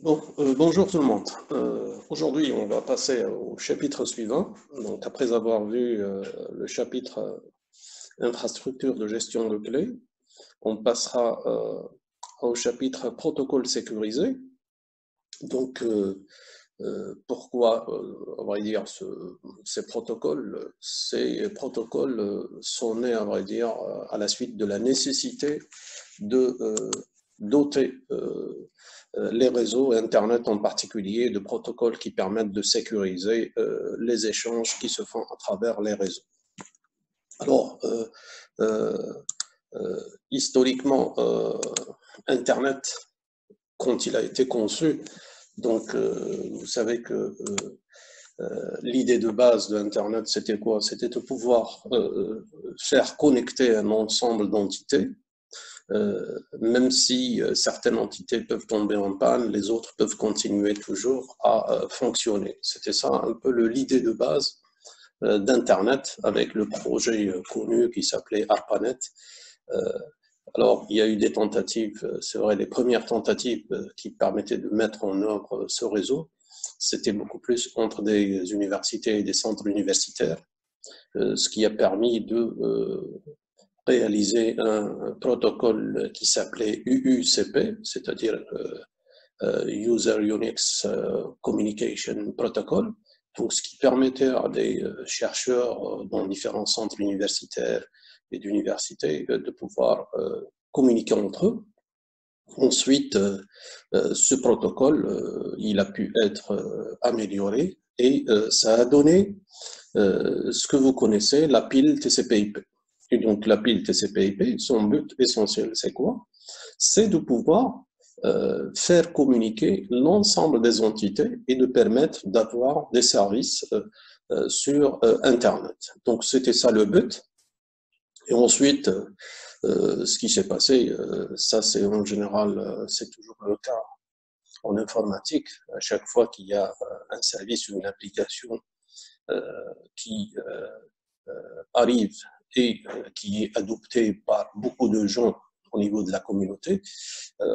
Bonjour tout le monde. Aujourd'hui, on va passer au chapitre suivant. Donc, après avoir vu le chapitre infrastructure de gestion de clés, on passera au chapitre protocole sécurisé. Donc, pourquoi, à vrai dire, ces protocoles? Ces protocoles sont nés, à vrai dire, à la suite de la nécessité de doter les réseaux, Internet en particulier, de protocoles qui permettent de sécuriser les échanges qui se font à travers les réseaux. Alors, euh, historiquement, Internet, quand il a été conçu, donc vous savez que l'idée de base de Internet, c'était quoi? C'était de pouvoir faire connecter un ensemble d'entités. Même si certaines entités peuvent tomber en panne, les autres peuvent continuer toujours à fonctionner. C'était ça un peu l'idée de base d'Internet avec le projet connu qui s'appelait ARPANET. Euh, alors, il y a eu des tentatives, c'est vrai, les premières tentatives qui permettaient de mettre en œuvre ce réseau, c'était beaucoup plus entre des universités et des centres universitaires, ce qui a permis de réalisé un protocole qui s'appelait UUCP, c'est-à-dire User Unix Communication Protocol, donc ce qui permettait à des chercheurs dans différents centres universitaires et d'universités de pouvoir communiquer entre eux. Ensuite, ce protocole, il a pu être amélioré et ça a donné ce que vous connaissez, la pile TCP/IP. Et donc, la pile TCP/IP, son but essentiel, c'est quoi? C'est de pouvoir faire communiquer l'ensemble des entités et de permettre d'avoir des services sur Internet. Donc, c'était ça le but. Et ensuite, ce qui s'est passé, ça c'est en général, c'est toujours le cas en informatique. À chaque fois qu'il y a un service ou une application euh, qui arrive et qui est adopté par beaucoup de gens au niveau de la communauté,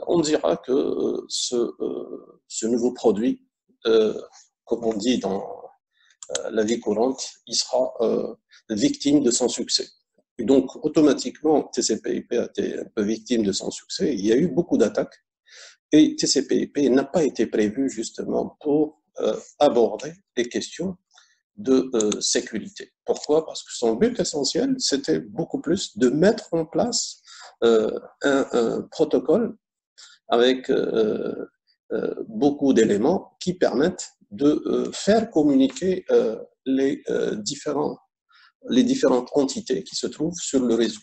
on dira que ce nouveau produit, comme on dit dans la vie courante, il sera victime de son succès. Et donc, automatiquement, TCP/IP a été un peu victime de son succès. Il y a eu beaucoup d'attaques et TCP/IP n'a pas été prévu justement pour aborder les questions de sécurité. Pourquoi? Parce que son but essentiel, c'était beaucoup plus de mettre en place un protocole avec beaucoup d'éléments qui permettent de faire communiquer les différentes entités qui se trouvent sur le réseau.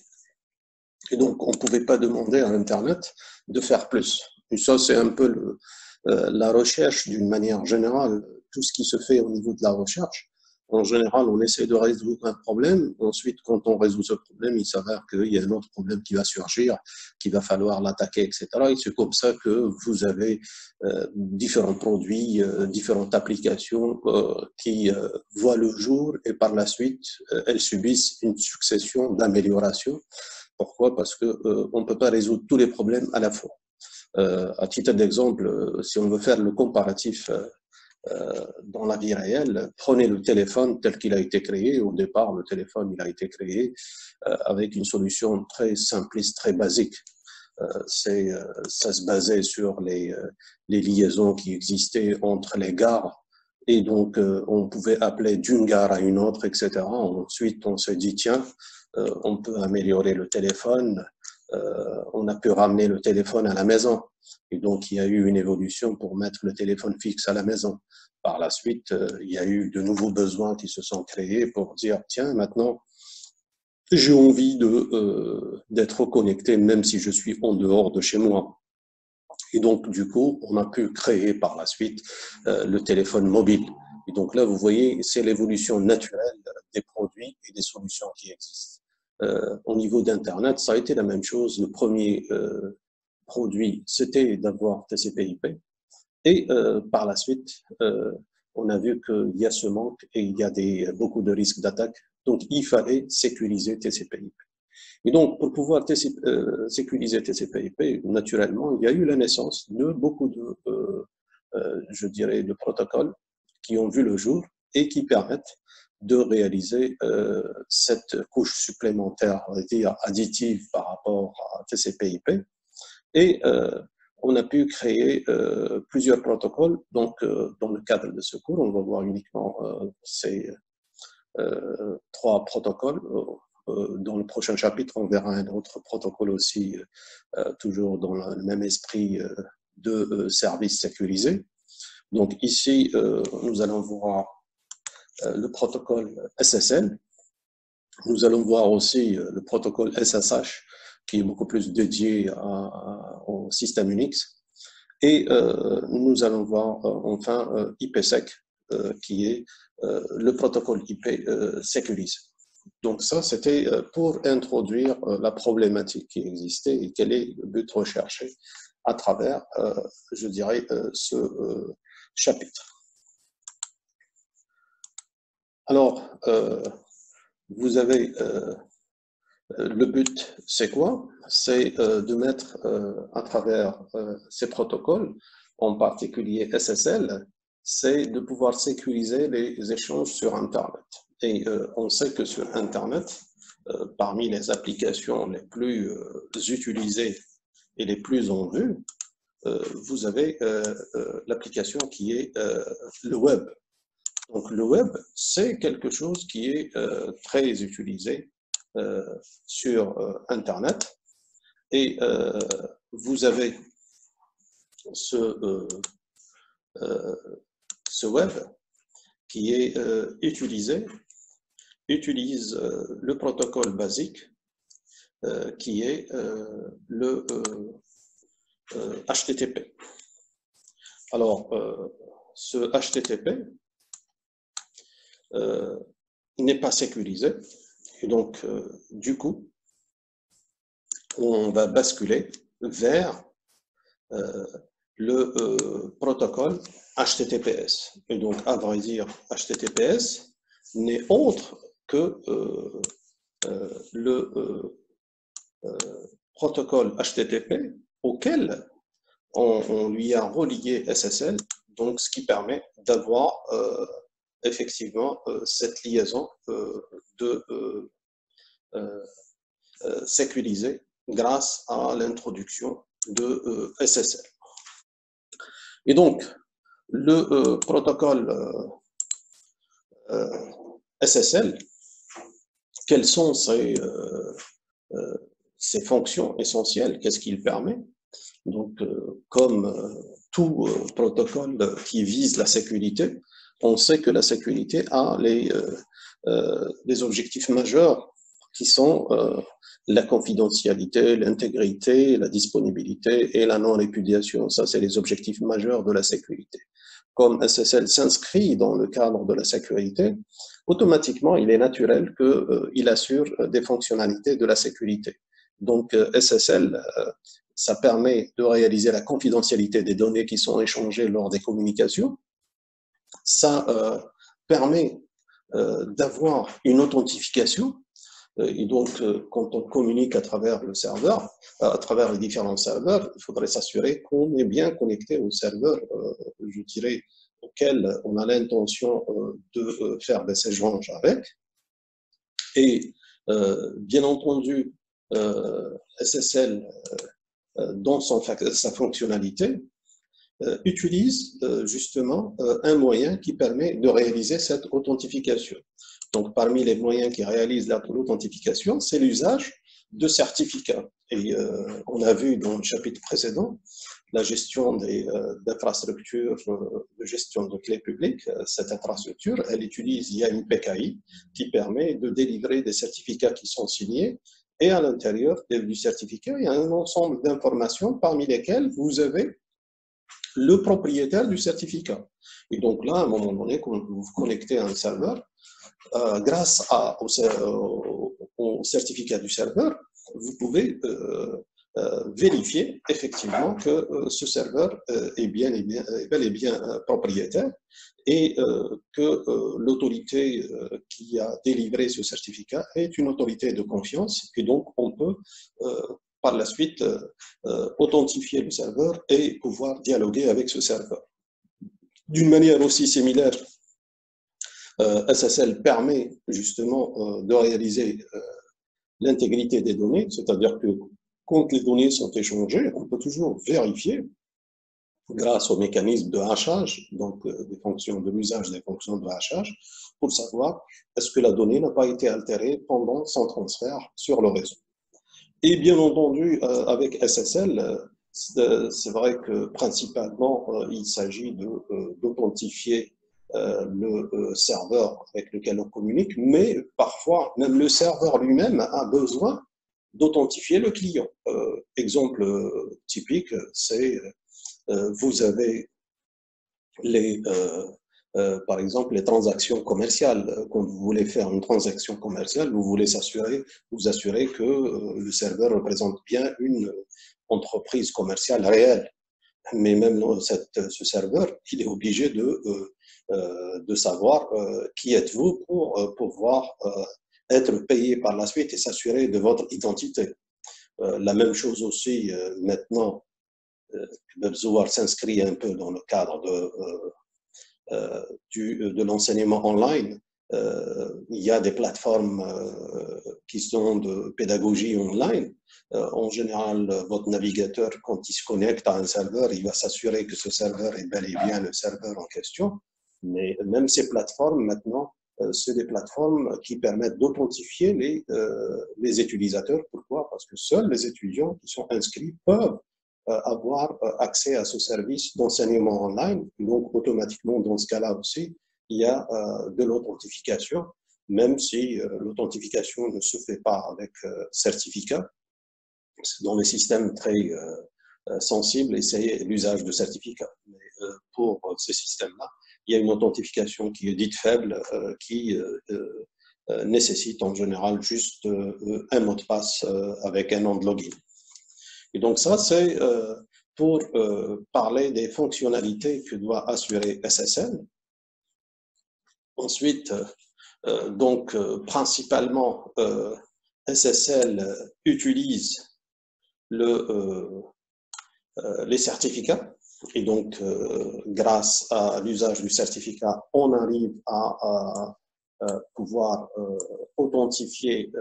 Et donc, on ne pouvait pas demander à Internet de faire plus. Et ça, c'est un peu la recherche d'une manière générale, tout ce qui se fait au niveau de la recherche. En général, on essaie de résoudre un problème. Ensuite, quand on résout ce problème, il s'avère qu'il y a un autre problème qui va surgir, qu'il va falloir l'attaquer, etc. Et c'est comme ça que vous avez différents produits, différentes applications qui voient le jour et par la suite, elles subissent une succession d'améliorations. Pourquoi? Parce qu'on ne peut pas résoudre tous les problèmes à la fois. À titre d'exemple, si on veut faire le comparatif dans la vie réelle, prenez le téléphone tel qu'il a été créé. Au départ, le téléphone il a été créé avec une solution très simpliste, très basique. Ça se basait sur les liaisons qui existaient entre les gares. Et donc, on pouvait appeler d'une gare à une autre, etc. Ensuite, on s'est dit, tiens, on peut améliorer le téléphone. On a pu ramener le téléphone à la maison. Et donc, il y a eu une évolution pour mettre le téléphone fixe à la maison. Par la suite, il y a eu de nouveaux besoins qui se sont créés pour dire, tiens, maintenant, j'ai envie d'être connecté même si je suis en dehors de chez moi. Et donc, du coup, on a pu créer par la suite le téléphone mobile. Et donc là, vous voyez, c'est l'évolution naturelle des produits et des solutions qui existent. Au niveau d'Internet, ça a été la même chose. Le premier produit, c'était d'avoir TCP/IP. Et par la suite, on a vu qu'il y a ce manque et il y a beaucoup de risques d'attaque. Donc, il fallait sécuriser TCP/IP. Et donc, pour pouvoir sécuriser TCP/IP, naturellement, il y a eu la naissance de beaucoup je dirais, de protocoles qui ont vu le jour et qui permettent de réaliser cette couche supplémentaire, on va dire, additive par rapport à TCP/IP. Et on a pu créer plusieurs protocoles. Donc, dans le cadre de ce cours, on va voir uniquement ces trois protocoles. Dans le prochain chapitre, on verra un autre protocole aussi, toujours dans le même esprit de services sécurisés. Donc ici, nous allons voir le protocole SSL. Nous allons voir aussi le protocole SSH, qui est beaucoup plus dédié au système Unix. Et nous allons voir enfin IPsec, qui est le protocole IP sécurisé. Donc ça, c'était pour introduire la problématique qui existait et quel est le but recherché à travers, je dirais, ce chapitre. Alors, vous avez le but, c'est quoi? C'est de mettre à travers ces protocoles, en particulier SSL, c'est de pouvoir sécuriser les échanges sur Internet. Et on sait que sur Internet, parmi les applications les plus utilisées et les plus en vue, vous avez l'application qui est le web. Donc le web, c'est quelque chose qui est très utilisé sur Internet. Et vous avez ce web qui est utilise le protocole basique qui est le HTTP. Alors, ce HTTP n'est pas sécurisé et donc, du coup, on va basculer vers le protocole HTTPS. Et donc, à vrai dire, HTTPS n'est autre que le protocole HTTP auquel on lui a relié SSL, donc ce qui permet d'avoir effectivement cette liaison sécurisée grâce à l'introduction de SSL. Et donc, le protocole SSL, quelles sont ses fonctions essentielles? Qu'est-ce qu'il permet? Donc, comme tout protocole qui vise la sécurité, on sait que la sécurité a les objectifs majeurs qui sont la confidentialité, l'intégrité, la disponibilité et la non-répudiation. Ça, c'est les objectifs majeurs de la sécurité. Comme SSL s'inscrit dans le cadre de la sécurité, automatiquement, il est naturel qu'il assure des fonctionnalités de la sécurité. Donc, SSL, ça permet de réaliser la confidentialité des données qui sont échangées lors des communications. Ça permet d'avoir une authentification. Et donc, quand on communique à travers le serveur, à travers les différents serveurs, il faudrait s'assurer qu'on est bien connecté au serveur, je dirais, auquel on a l'intention de faire des échanges avec. Et bien entendu, SSL, dans sa fonctionnalité, utilise justement un moyen qui permet de réaliser cette authentification. Donc, parmi les moyens qui réalisent l'authentification, c'est l'usage de certificats. Et on a vu dans le chapitre précédent la gestion d'infrastructures de gestion de clés publiques. Cette infrastructure, il y a une PKI qui permet de délivrer des certificats qui sont signés. Et à l'intérieur du certificat, il y a un ensemble d'informations parmi lesquelles vous avez le propriétaire du certificat. Et donc là, à un moment donné, quand vous vous connectez à un serveur, grâce au certificat du serveur, vous pouvez vérifier effectivement que ce serveur est bel et bien propriétaire et que l'autorité qui a délivré ce certificat est une autorité de confiance. Et donc, on peut par la suite authentifier le serveur et pouvoir dialoguer avec ce serveur. D'une manière aussi similaire, SSL permet justement de réaliser l'intégrité des données, c'est-à-dire que quand les données sont échangées, on peut toujours vérifier grâce au mécanisme de hachage, donc des fonctions de l'usage des fonctions de hachage, pour savoir est-ce que la donnée n'a pas été altérée pendant son transfert sur le réseau. Et bien entendu, avec SSL, c'est vrai que principalement, il s'agit d'authentifier le serveur avec lequel on communique, mais parfois, même le serveur lui-même a besoin d'authentifier le client. Exemple typique, c'est vous avez par exemple, les transactions commerciales. Quand vous voulez faire une transaction commerciale, vous voulez vous assurer que le serveur représente bien une entreprise commerciale réelle. Mais même ce serveur, il est obligé de savoir qui êtes-vous pour pouvoir être payé par la suite et s'assurer de votre identité. La même chose aussi maintenant, WebZoar s'inscrit un peu dans le cadre de l'enseignement online. Il y a des plateformes qui sont de pédagogie online. En général, votre navigateur, quand il se connecte à un serveur, il va s'assurer que ce serveur est bel et bien le serveur en question. Mais même ces plateformes, maintenant, c'est des plateformes qui permettent d'authentifier les utilisateurs. Pourquoi? Parce que seuls les étudiants qui sont inscrits peuvent avoir accès à ce service d'enseignement online. Donc, automatiquement, dans ce cas-là aussi, il y a de l'authentification, même si l'authentification ne se fait pas avec certificat. Dans les systèmes très sensibles, et c'est l'usage de certificats. Mais pour ces systèmes-là, il y a une authentification qui est dite faible, qui nécessite en général juste un mot de passe avec un nom de login. Et donc ça, c'est pour parler des fonctionnalités que doit assurer SSL. Ensuite, principalement, SSL utilise les certificats. Et donc, grâce à l'usage du certificat, on arrive à pouvoir authentifier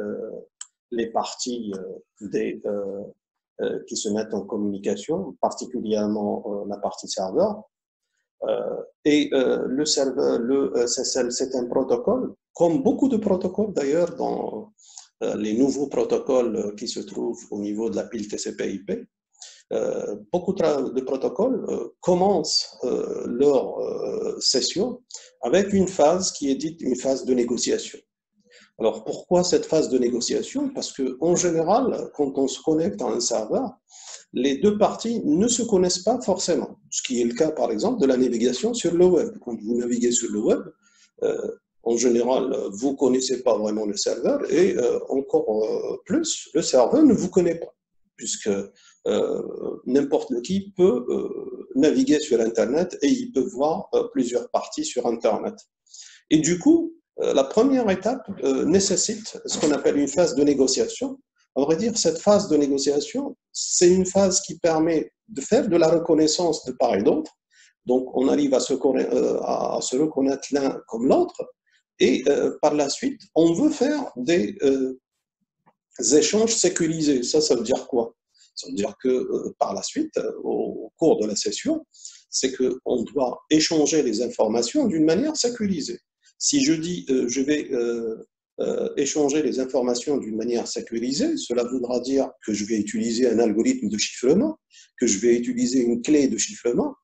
les parties qui se mettent en communication, particulièrement la partie serveur. Le SSL, c'est un protocole, comme beaucoup de protocoles d'ailleurs dans les nouveaux protocoles qui se trouvent au niveau de la pile TCP/IP. Beaucoup de protocoles commencent leur session avec une phase qui est dite une phase de négociation. Alors, pourquoi cette phase de négociation? Parce qu'en général, quand on se connecte à un serveur, les deux parties ne se connaissent pas forcément. Ce qui est le cas, par exemple, de la navigation sur le web. Quand vous naviguez sur le web, en général, vous ne connaissez pas vraiment le serveur et encore plus, le serveur ne vous connaît pas, puisque n'importe qui peut naviguer sur Internet et il peut voir plusieurs parties sur Internet. Et du coup, la première étape nécessite ce qu'on appelle une phase de négociation. À vrai dire, cette phase de négociation, c'est une phase qui permet de faire de la reconnaissance de part et d'autre. Donc, on arrive à se reconnaître l'un comme l'autre. Et par la suite, on veut faire des échanges sécurisés. Ça veut dire quoi? Ça veut dire que par la suite, au cours de la session, c'est qu'on doit échanger les informations d'une manière sécurisée. Si je dis je vais échanger les informations d'une manière sécurisée, cela voudra dire que je vais utiliser un algorithme de chiffrement, que je vais utiliser une clé de chiffrement.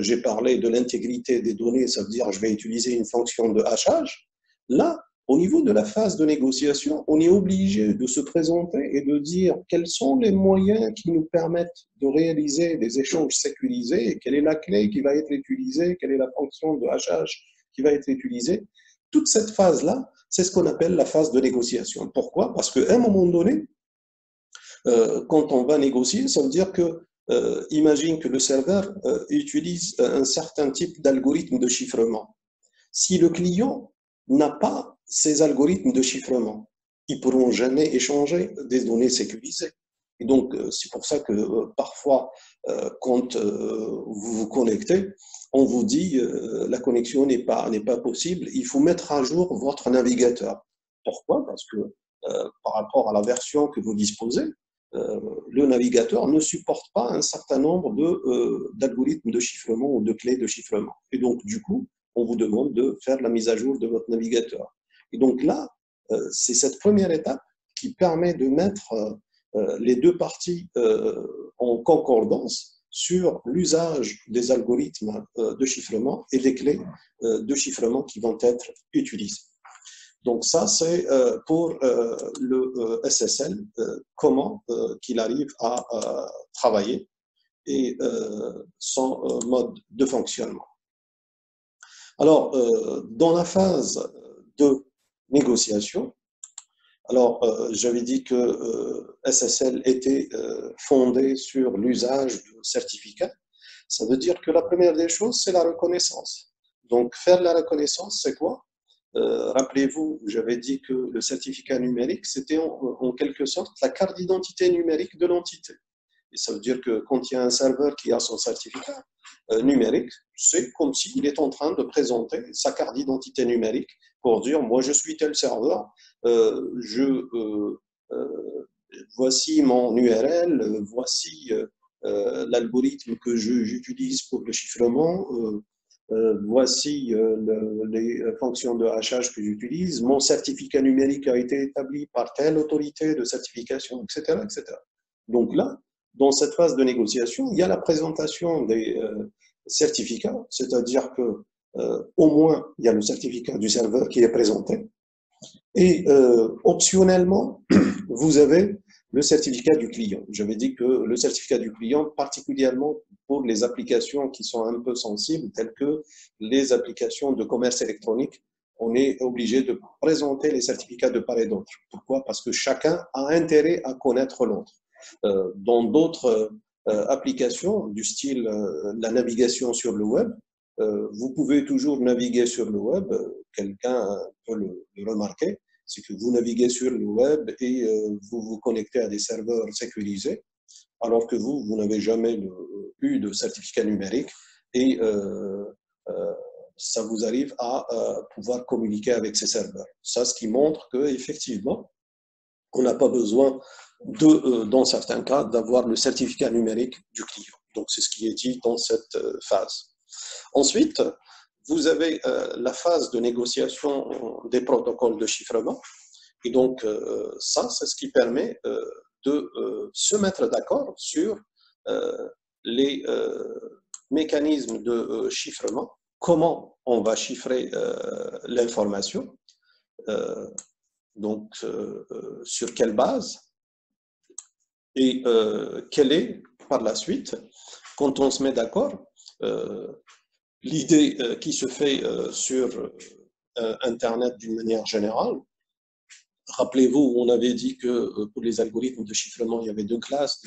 J'ai parlé de l'intégrité des données, ça veut dire que je vais utiliser une fonction de hachage. Là, au niveau de la phase de négociation, on est obligé de se présenter et de dire quels sont les moyens qui nous permettent de réaliser des échanges sécurisés, et quelle est la clé qui va être utilisée, quelle est la fonction de hachage qui va être utilisée. Toute cette phase-là, c'est ce qu'on appelle la phase de négociation. Pourquoi? Parce qu'à un moment donné, quand on va négocier, ça veut dire que, imagine que le serveur utilise un certain type d'algorithme de chiffrement. Si le client n'a pas ces algorithmes de chiffrement, ils ne pourront jamais échanger des données sécurisées. Et donc, c'est pour ça que parfois, quand vous vous connectez, on vous dit la connexion n'est pas possible, il faut mettre à jour votre navigateur. Pourquoi? Parce que par rapport à la version que vous disposez, le navigateur ne supporte pas un certain nombre d'algorithmes de chiffrement ou de clés de chiffrement. Et donc, du coup, on vous demande de faire la mise à jour de votre navigateur. Et donc là, c'est cette première étape qui permet de mettre les deux parties en concordance sur l'usage des algorithmes de chiffrement et des clés de chiffrement qui vont être utilisées. Donc ça, c'est pour le SSL, comment qu'il arrive à travailler et son mode de fonctionnement. Alors, dans la phase de négociation, alors j'avais dit que SSL était fondé sur l'usage de certificats. Ça veut dire que la première des choses, c'est la reconnaissance. Donc, faire la reconnaissance, c'est quoi? Rappelez-vous, j'avais dit que le certificat numérique, c'était en quelque sorte la carte d'identité numérique de l'entité. Et ça veut dire que quand il y a un serveur qui a son certificat numérique, c'est comme s'il est en train de présenter sa carte d'identité numérique pour dire, moi je suis tel serveur, voici mon URL, voici l'algorithme que j'utilise pour le chiffrement, voici les fonctions de hachage que j'utilise, mon certificat numérique a été établi par telle autorité de certification, etc., etc. Donc là, dans cette phase de négociation, il y a la présentation des certificats, c'est-à-dire que au moins, il y a le certificat du serveur qui est présenté, et optionnellement, vous avez le certificat du client. J'avais dit que le certificat du client, particulièrement pour les applications qui sont un peu sensibles, telles que les applications de commerce électronique, on est obligé de présenter les certificats de part et d'autre. Pourquoi? Parce que chacun a intérêt à connaître l'autre. Dans d'autres applications du style la navigation sur le web, vous pouvez toujours naviguer sur le web, quelqu'un peut le remarquer, c'est que vous naviguez sur le web et vous vous connectez à des serveurs sécurisés, alors que vous n'avez jamais eu de certificat numérique et ça vous arrive à pouvoir communiquer avec ces serveurs. Ça, ce qui montre qu'effectivement, on n'a pas besoin dans certains cas, d'avoir le certificat numérique du client. Donc, c'est ce qui est dit dans cette phase. Ensuite, vous avez la phase de négociation des protocoles de chiffrement. Et donc, ça, c'est ce qui permet de se mettre d'accord sur les mécanismes de chiffrement, comment on va chiffrer l'information, donc sur quelle base, et quelle est, par la suite, quand on se met d'accord, l'idée qui se fait sur Internet d'une manière générale. Rappelez-vous, on avait dit que pour les algorithmes de chiffrement, il y avait deux classes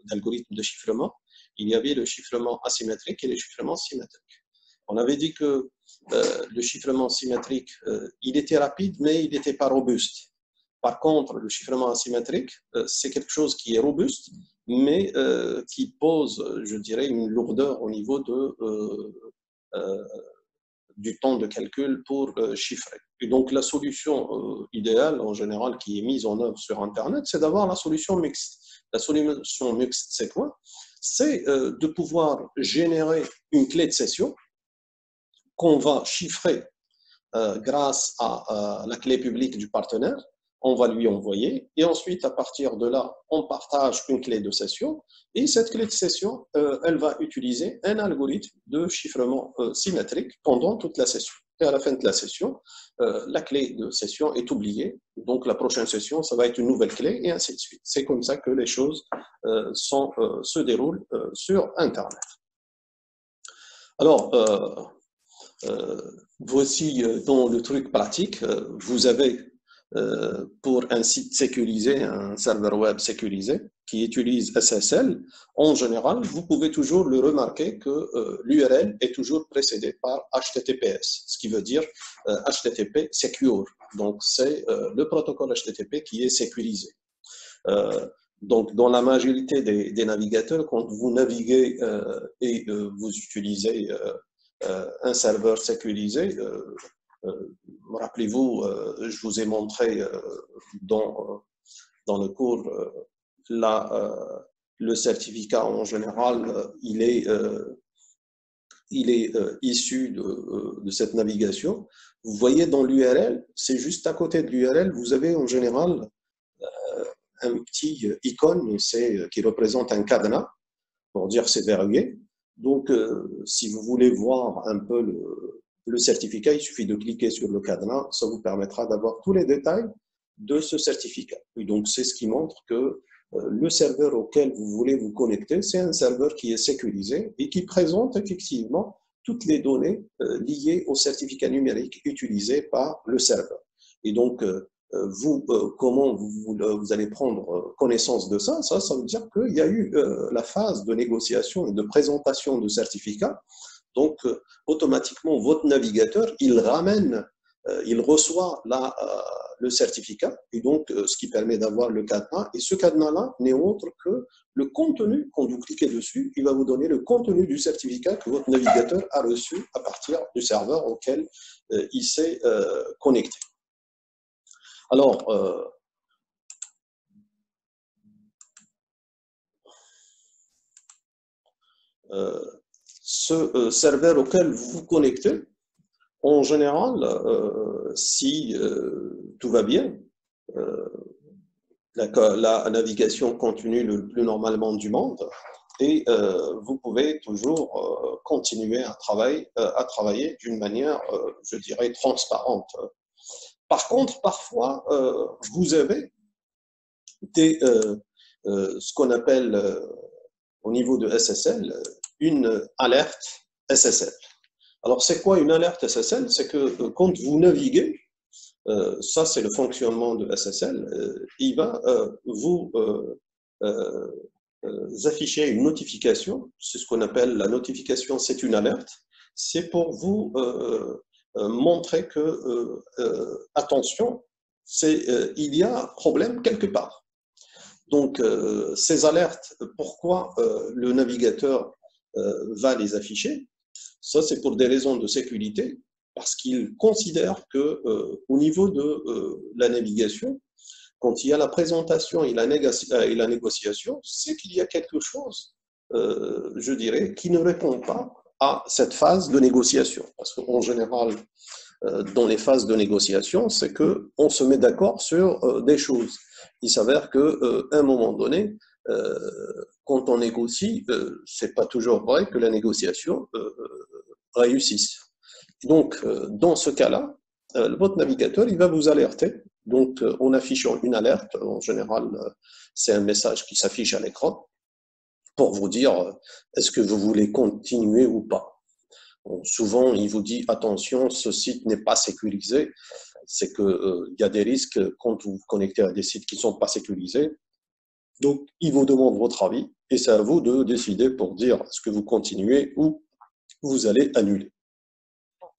d'algorithmes de chiffrement. Il y avait le chiffrement asymétrique et le chiffrement symétrique. On avait dit que le chiffrement symétrique, il était rapide, mais il n'était pas robuste. Par contre, le chiffrement asymétrique, c'est quelque chose qui est robuste, mais qui pose, je dirais, une lourdeur au niveau du temps de calcul pour chiffrer. Et donc, la solution idéale, en général, qui est mise en œuvre sur Internet, c'est d'avoir la solution mixte. La solution mixte, c'est quoi? C'est de pouvoir générer une clé de session qu'on va chiffrer grâce à la clé publique du partenaire. On va lui envoyer, et ensuite, à partir de là, on partage une clé de session, et cette clé de session, elle va utiliser un algorithme de chiffrement symétrique pendant toute la session. Et à la fin de la session, la clé de session est oubliée, donc la prochaine session, ça va être une nouvelle clé, et ainsi de suite. C'est comme ça que les choses se déroulent sur Internet. Alors, voici dans le truc pratique, vous avez pour un site sécurisé, un serveur web sécurisé qui utilise SSL, en général, vous pouvez toujours le remarquer que l'URL est toujours précédée par HTTPS, ce qui veut dire HTTP Secure. Donc, c'est le protocole HTTP qui est sécurisé. Donc, dans la majorité des navigateurs, quand vous naviguez et vous utilisez un serveur sécurisé, rappelez-vous, je vous ai montré dans le cours, le certificat en général, il est issu de cette navigation. Vous voyez dans l'URL, c'est juste à côté de l'URL, vous avez en général un petit icône qui représente un cadenas, pour dire c'est verrouillé. Donc, si vous voulez voir un peu le certificat, il suffit de cliquer sur le cadenas, ça vous permettra d'avoir tous les détails de ce certificat. Et donc, c'est ce qui montre que le serveur auquel vous voulez vous connecter, c'est un serveur qui est sécurisé et qui présente effectivement toutes les données liées au certificat numérique utilisé par le serveur. Et donc, comment vous allez prendre connaissance de ça? Ça veut dire qu'il y a eu la phase de négociation et de présentation de certificats. Donc, automatiquement, votre navigateur, il reçoit le certificat, et donc ce qui permet d'avoir le cadenas. Et ce cadenas-là n'est autre que le contenu, quand vous cliquez dessus, il va vous donner le contenu du certificat que votre navigateur a reçu à partir du serveur auquel il s'est connecté. Alors, ce serveur auquel vous vous connectez, en général, si tout va bien, la navigation continue le plus normalement du monde et vous pouvez toujours continuer à travailler d'une manière, je dirais, transparente. Par contre, parfois, vous avez ce qu'on appelle au niveau de SSL une alerte SSL. Alors, c'est quoi une alerte SSL? C'est que quand vous naviguez, ça c'est le fonctionnement de SSL, il va vous afficher une notification, c'est ce qu'on appelle la notification, c'est une alerte, c'est pour vous montrer que, attention, il y a problème quelque part. Donc, ces alertes, pourquoi le navigateur va les afficher? Ça, c'est pour des raisons de sécurité, parce qu'il considère que au niveau de la navigation, quand il y a la présentation et la négociation, c'est qu'il y a quelque chose, je dirais, qui ne répond pas à cette phase de négociation. Parce qu'en général, dans les phases de négociation, c'est qu'on se met d'accord sur des choses. Il s'avère qu'à un moment donné, quand on négocie, c'est pas toujours vrai que la négociation réussisse. Donc, dans ce cas-là, votre navigateur, il va vous alerter. Donc, en affichant une alerte, en général, c'est un message qui s'affiche à l'écran pour vous dire est-ce que vous voulez continuer ou pas. Bon, souvent, il vous dit attention, ce site n'est pas sécurisé. C'est qu'il y a des risques quand vous vous connectez à des sites qui ne sont pas sécurisés. Donc, il vous demande votre avis et c'est à vous de décider pour dire est-ce que vous continuez ou vous allez annuler.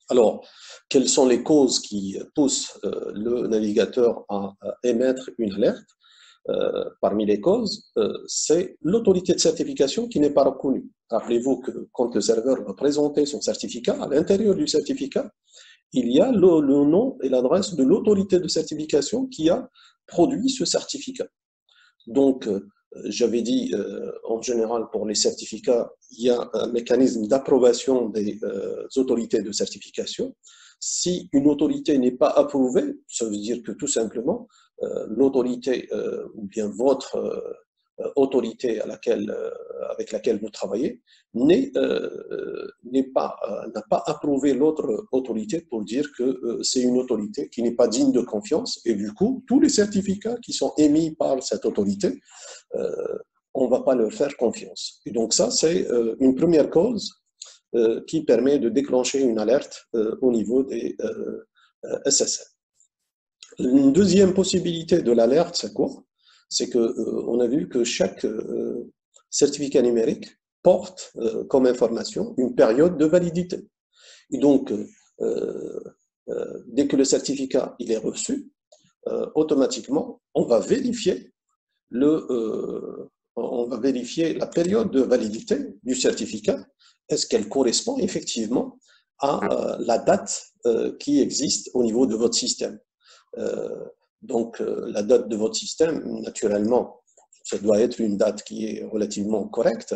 Alors, quelles sont les causes qui poussent le navigateur à émettre une alerte? Parmi les causes, c'est l'autorité de certification qui n'est pas reconnue. Rappelez-vous que quand le serveur va présenter son certificat, à l'intérieur du certificat, il y a le nom et l'adresse de l'autorité de certification qui a produit ce certificat. Donc, j'avais dit, en général, pour les certificats, il y a un mécanisme d'approbation des autorités de certification. Si une autorité n'est pas approuvée, ça veut dire que tout simplement, l'autorité ou bien votre autorité avec laquelle vous travaillez n'a pas approuvé l'autre autorité pour dire que c'est une autorité qui n'est pas digne de confiance. Et du coup, tous les certificats qui sont émis par cette autorité, on ne va pas leur faire confiance. Et donc ça, c'est une première cause qui permet de déclencher une alerte au niveau des SSL. Une deuxième possibilité de l'alerte, c'est quoi? C'est qu'on a vu que chaque certificat numérique porte comme information une période de validité. Et donc, dès que le certificat il est reçu, automatiquement, on va vérifier on va vérifier la période de validité du certificat. Est-ce qu'elle correspond effectivement à la date qui existe au niveau de votre système? Donc, la date de votre système, naturellement, ça doit être une date qui est relativement correcte,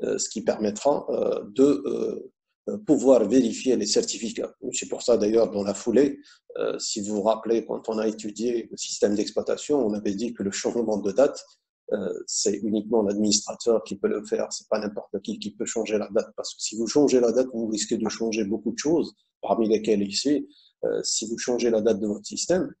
ce qui permettra de pouvoir vérifier les certificats. C'est pour ça d'ailleurs dans la foulée, si vous vous rappelez, quand on a étudié le système d'exploitation, on avait dit que le changement de date, c'est uniquement l'administrateur qui peut le faire, c'est pas n'importe qui peut changer la date, parce que si vous changez la date, vous risquez de changer beaucoup de choses, parmi lesquelles ici, si vous changez la date de votre système,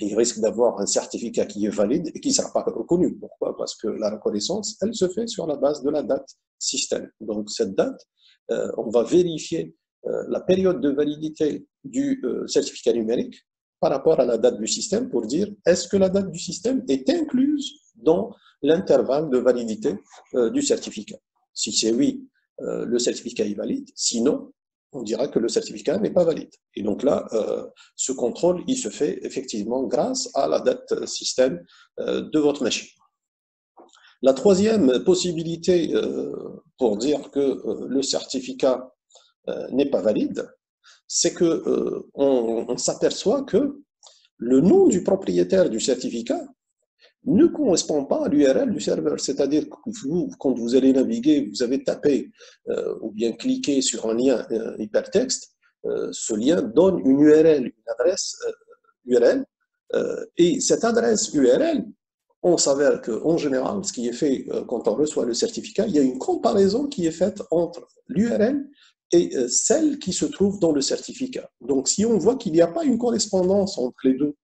il risque d'avoir un certificat qui est valide et qui ne sera pas reconnu. Pourquoi? Parce que la reconnaissance, elle se fait sur la base de la date système. Donc cette date, on va vérifier la période de validité du certificat numérique par rapport à la date du système pour dire est-ce que la date du système est incluse dans l'intervalle de validité du certificat. Si c'est oui, le certificat est valide. Sinon, on dira que le certificat n'est pas valide. Et donc là, ce contrôle, il se fait effectivement grâce à la date système de votre machine. La troisième possibilité pour dire que le certificat n'est pas valide, c'est que on s'aperçoit que le nom du propriétaire du certificat ne correspond pas à l'URL du serveur. C'est-à-dire que vous, quand vous allez naviguer, vous avez tapé ou bien cliqué sur un lien hypertexte, ce lien donne une URL, une adresse URL, et cette adresse URL, on s'avère qu'en général, ce qui est fait quand on reçoit le certificat, il y a une comparaison qui est faite entre l'URL et celle qui se trouve dans le certificat. Donc, si on voit qu'il n'y a pas une correspondance entre les deux,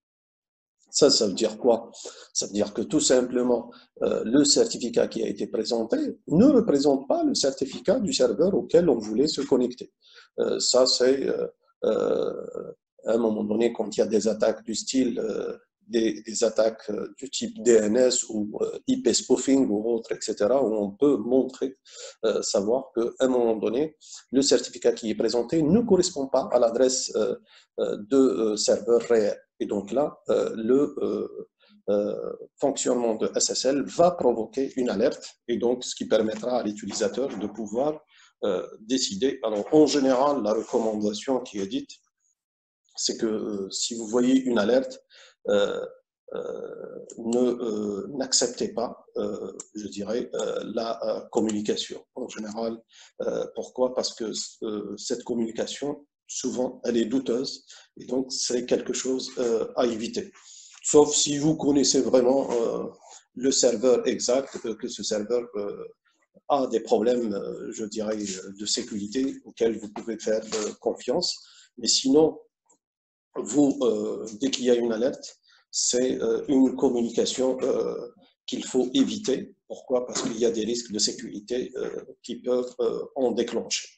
ça veut dire quoi? Ça veut dire que tout simplement, le certificat qui a été présenté ne représente pas le certificat du serveur auquel on voulait se connecter. Ça, c'est à un moment donné, quand il y a des attaques du style, des attaques du type DNS ou IP spoofing ou autre, etc., où on peut montrer, savoir qu'à un moment donné, le certificat qui est présenté ne correspond pas à l'adresse de serveur réel. Et donc là, le fonctionnement de SSL va provoquer une alerte, et donc ce qui permettra à l'utilisateur de pouvoir décider. Alors, en général, la recommandation qui est dite, c'est que si vous voyez une alerte, n'acceptez pas, je dirais, la communication. En général, pourquoi? Parce que cette communication, souvent, elle est douteuse, et donc c'est quelque chose à éviter. Sauf si vous connaissez vraiment le serveur exact, que ce serveur a des problèmes, je dirais, de sécurité auxquels vous pouvez faire confiance. Mais sinon, vous, dès qu'il y a une alerte, c'est une communication qu'il faut éviter. Pourquoi? Parce qu'il y a des risques de sécurité qui peuvent en déclencher.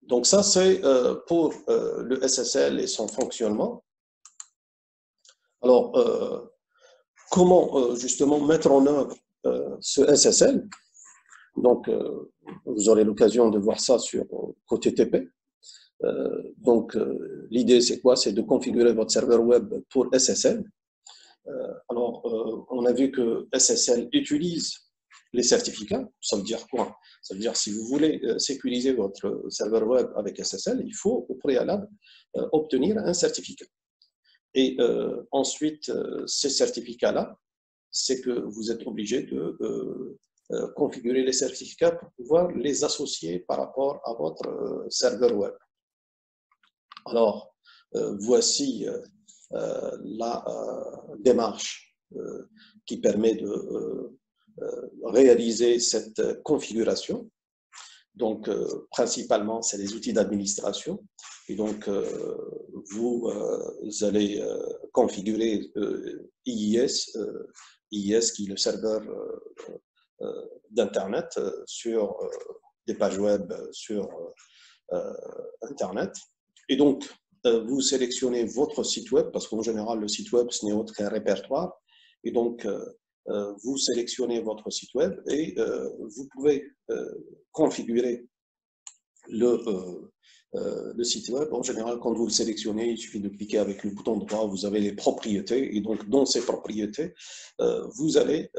Donc ça, c'est pour le SSL et son fonctionnement. Alors, comment justement mettre en œuvre ce SSL? Donc, vous aurez l'occasion de voir ça sur côté TP. Donc, l'idée, c'est quoi? C'est de configurer votre serveur web pour SSL. Alors, on a vu que SSL utilise les certificats. Ça veut dire quoi? Ça veut dire si vous voulez sécuriser votre serveur web avec SSL, il faut au préalable obtenir un certificat. Et ensuite, ces certificats-là, c'est que vous êtes obligé de configurer les certificats pour pouvoir les associer par rapport à votre serveur web. Alors, voici la démarche qui permet de réaliser cette configuration. Donc, principalement, c'est les outils d'administration. Et donc, vous allez configurer IIS, IIS qui est le serveur d'Internet sur des pages web sur Internet. Et donc, vous sélectionnez votre site web, parce qu'en général, le site web, ce n'est autre qu'un répertoire. Et donc, vous sélectionnez votre site web et vous pouvez configurer le le site web, en général, quand vous le sélectionnez, il suffit de cliquer avec le bouton droit, vous avez les propriétés, et donc dans ces propriétés, vous allez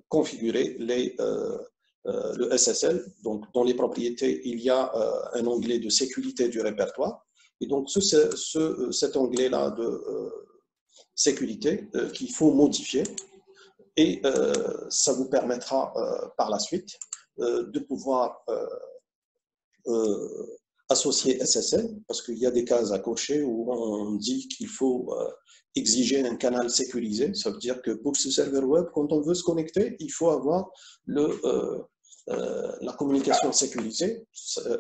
configurer le SSL. Donc dans les propriétés, il y a un onglet de sécurité du répertoire, et donc cet onglet-là de sécurité qu'il faut modifier, et ça vous permettra par la suite de pouvoir associer SSL, parce qu'il y a des cases à cocher où on dit qu'il faut exiger un canal sécurisé. Ça veut dire que pour ce serveur web, quand on veut se connecter, il faut avoir la communication sécurisée,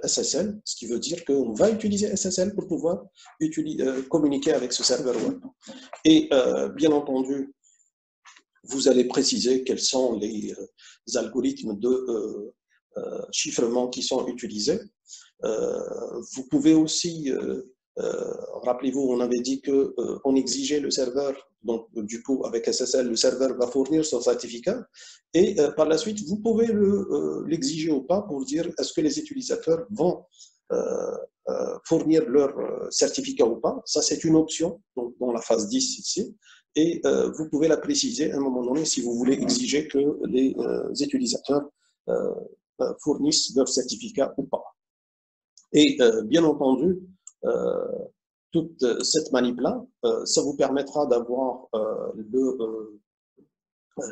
SSL, ce qui veut dire qu'on va utiliser SSL pour pouvoir communiquer avec ce serveur web. Et bien entendu, vous allez préciser quels sont les algorithmes de chiffrement qui sont utilisés. Vous pouvez aussi, rappelez-vous, on avait dit qu'on exigeait le serveur, donc du coup avec SSL, le serveur va fournir son certificat, et par la suite, vous pouvez l'exiger ou pas pour dire est-ce que les utilisateurs vont fournir leur certificat ou pas. Ça, c'est une option donc, dans la phase 10 ici. Et vous pouvez la préciser à un moment donné si vous voulez exiger que les utilisateurs fournissent leur certificat ou pas. Et bien entendu, toute cette manip-là, ça vous permettra d'avoir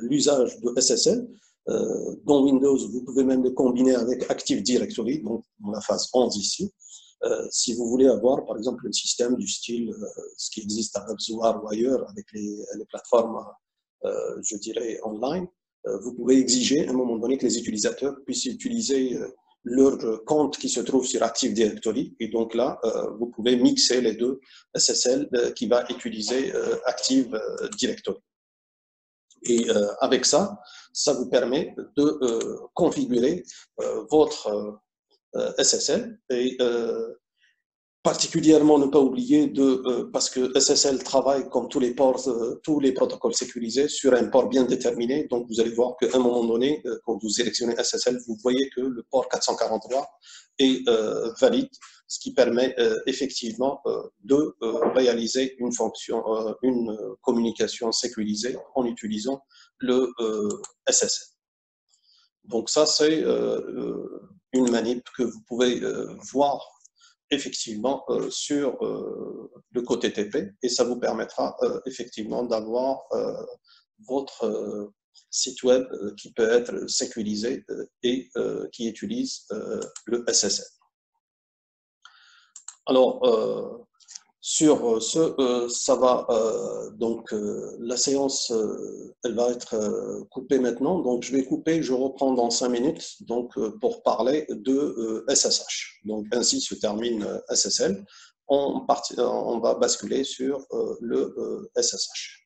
l'usage de SSL. Dans Windows, vous pouvez même le combiner avec Active Directory, donc dans la phase 11 ici. Si vous voulez avoir, par exemple, un système du style, ce qui existe à WebSoar ou ailleurs, avec les plateformes, je dirais, online, vous pouvez exiger à un moment donné que les utilisateurs puissent utiliser leur compte qui se trouve sur Active Directory. Et donc là, vous pouvez mixer les deux SSL qui va utiliser Active Directory. Et avec ça, ça vous permet de configurer votre SSL et particulièrement ne pas oublier parce que SSL travaille comme tous les ports, tous les protocoles sécurisés sur un port bien déterminé. Donc vous allez voir qu'à un moment donné, quand vous sélectionnez SSL, vous voyez que le port 443 est valide, ce qui permet effectivement de réaliser une fonction, une communication sécurisée en utilisant le SSL. Donc ça, c'est une manip que vous pouvez voir effectivement sur le côté TP, et ça vous permettra effectivement d'avoir votre site web qui peut être sécurisé et qui utilise le SSL. Alors, sur ce, ça va, donc la séance, elle va être coupée maintenant. Donc je vais couper, je reprends dans 5 minutes donc, pour parler de SSH. Donc ainsi se termine SSL. On va basculer sur le SSH.